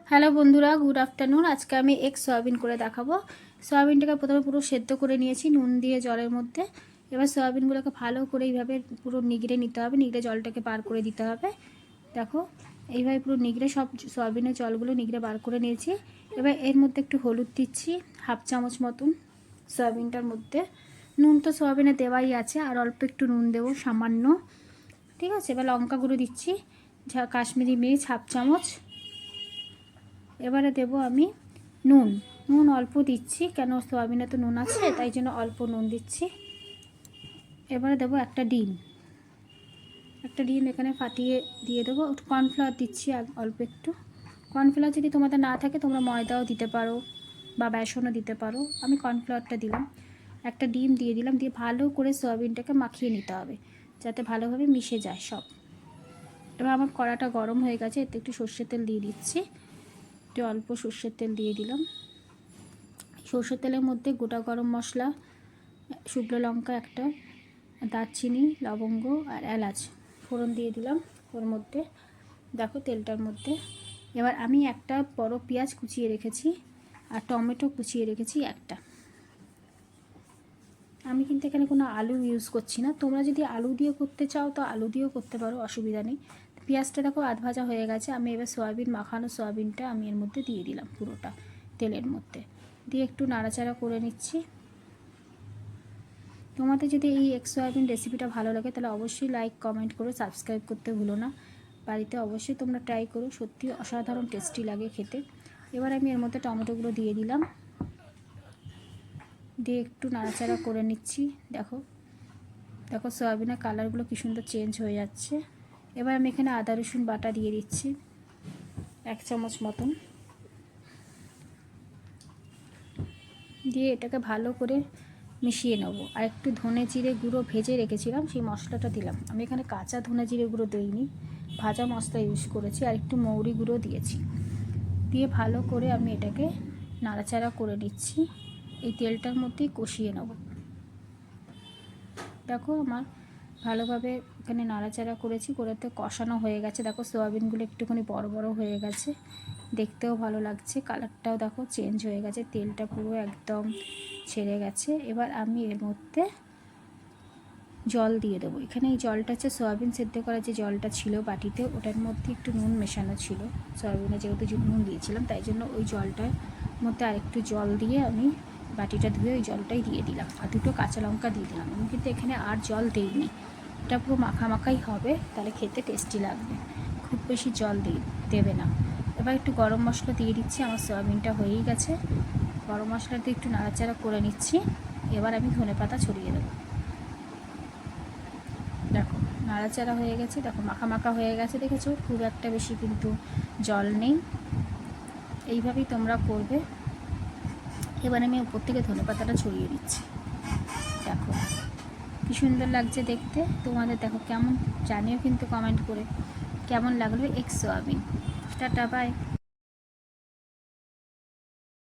Hello বন্ধুরা, good afternoon. আজকে আমি এগ সয়াবিন করে দেখাবো। সয়াবিনটাকে প্রথমে পুরো সেদ্ধ করে নিয়েছি নুন দিয়ে জলের মধ্যে। এবার সয়াবিনগুলোকে ভালো করে এইভাবে পুরো নিগড়ে নিতে হবে, নিগড়ে জলটাকে বার করে দিতে হবে। দেখো এইভাবে পুরো নিগড়ে সব সয়াবিনের জলগুলো নিগড়ে বার করে নিয়েছি। এবার এর মধ্যে একটু হলুদ দিচ্ছি, হাফ চামচ মতন সয়াবিনটার মধ্যে। নুন তো সয়াবিনে দেওয়াই আছে, আর অল্প একটু নুন দেবো সামান্য, ঠিক আছে। এবার লঙ্কা গুঁড়ো দিচ্ছি, কাশ্মীরি মির্চ হাফ চামচ। এবারে দেব আমি নুন। নুন অল্প দিচ্ছি, কেন সয়াবিনে তো নুন আছে, তাই জন্য অল্প নুন দিচ্ছি। এবারে দেবো একটা ডিম এখানে ফাটিয়ে দিয়ে দেবো। কর্নফ্লাওয়ার দিচ্ছি অল্প একটু। কর্নফ্লাওয়ার যদি তোমাদের না থাকে তোমরা ময়দাও দিতে পারো বা বেসনও দিতে পারো। আমি কর্নফ্লাওয়ারটা দিলাম। একটা ডিম দিয়ে দিলাম, দিয়ে ভালো করে সয়াবিনটাকে মাখিয়ে নিতে হবে যাতে ভালোভাবে মিশে যায় সব। এবার আমার কড়াটা গরম হয়ে গেছে, এতে একটু সর্ষের তেল দিয়ে দিচ্ছি। একটু অল্প সর্ষের তেল দিয়ে দিলাম। সর্ষের তেলের মধ্যে গোটা গরম মশলা, শুকনো লঙ্কা একটা, দারচিনি, লবঙ্গ আর এলাচ ফোড়ন দিয়ে দিলাম ওর মধ্যে, দেখো তেলটার মধ্যে। এবার আমি একটা বড় পেঁয়াজ কুচিয়ে রেখেছি আর টমেটো কুচিয়ে রেখেছি একটা। আমি কিন্তু এখানে কোনো আলু ইউজ করছি না, তোমরা যদি আলু দিয়ে করতে চাও তো আলু দিয়েও করতে পারো, অসুবিধা নেই। পেঁয়াজটা দেখো আধ ভাজা হয়ে গেছে। আমি এবার মাখানো সয়াবিনটা আমি এর মধ্যে দিয়ে দিলাম পুরোটা তেলের মধ্যে, দিয়ে একটু নাড়াচাড়া করে নিচ্ছি। তোমাদের যদি এই এগ সয়াবিন রেসিপিটা ভালো লাগে তাহলে অবশ্যই লাইক কমেন্ট করো, সাবস্ক্রাইব করতে ভুলো না। বাড়িতে অবশ্যই তোমরা ট্রাই করো, সত্যি অসাধারণ টেস্টি লাগে খেতে। এবার আমি এর মধ্যে টমেটোগুলো দিয়ে দিলাম, দিয়ে একটু নাড়াচাড়া করে নিচ্ছি। দেখো সয়াবিনের কালারগুলো কী সুন্দর চেঞ্জ হয়ে যাচ্ছে। এবার আমি এখানে আদা রসুন বাটা দিয়ে দিচ্ছি 1 চামচ মতন, দিয়ে এটাকে ভালো করে মিশিয়ে নেব। আর একটু ধনে জিরে গুঁড়ো ভেজে রেখেছিলাম, সেই মশলাটা দিলাম। আমি এখানে কাঁচা ধনে জিরে গুঁড়ো দিইনি, ভাজা মশলা ইউজ করেছি, আর একটু মৌরি গুঁড়ো দিয়েছি। দিয়ে ভালো করে আমি এটাকে নাড়াচাড়া করে নিচ্ছি, এই তেলটার মধ্যেই কষিয়ে নেব। দেখো আমার ভালোভাবে এখানে নাড়াচাড়া করেছি, করেতে কষানো হয়ে গেছে। দেখো সয়াবিনগুলো একটুখানি বড় বড় হয়ে গেছে, দেখতেও ভালো লাগছে, কালারটাও দেখো চেঞ্জ হয়ে গেছে, তেলটা পুরো একদম ছেড়ে গেছে। এবার আমি এর মধ্যে জল দিয়ে দেবো। এখানে এই জলটা হচ্ছে সয়াবিন সেদ্ধ করা যে জলটা ছিল বাটিতে, ওটার মধ্যে একটু নুন মেশানো ছিল। সয়াবিনে যেহেতু নুন দিয়েছিলাম তাই জন্য ওই জলটার মধ্যে আরেকটু জল দিয়ে আমি বাটিটা ধুয়ে ওই জলটাই দিয়ে দিলাম, আর দুটো কাঁচা লঙ্কা দিয়ে দিলাম। আমি কিন্তু এখানে আর জল দিইনি, এটা পুরো মাখামাখাই হবে, তাহলে খেতে টেস্টি লাগবে। খুব বেশি জল দেবে না। এবার একটু গরম মশলা দিয়ে দিচ্ছি, আমার সয়াবিনটা হয়েই গেছে। গরম মশলা দিয়ে একটু নাড়াচাড়া করে নিচ্ছি। এবার আমি ধনেপাতা ছড়িয়ে দেবো। দেখো নাড়াচাড়া হয়ে গেছে, দেখো মাখা হয়ে গেছে, দেখেছো খুব একটা বেশি কিন্তু জল নেই। এইভাবেই তোমরা করবে। এবার আমি উপর থেকে ধনেপাতাটা ছড়িয়ে দিচ্ছি। দেখো কী সুন্দর লাগছে দেখতে। তোমাদের দেখো কেমন জানিও কিন্তু কমেন্ট করে কেমন লাগলো এগ সয়াবিন। Tata, by.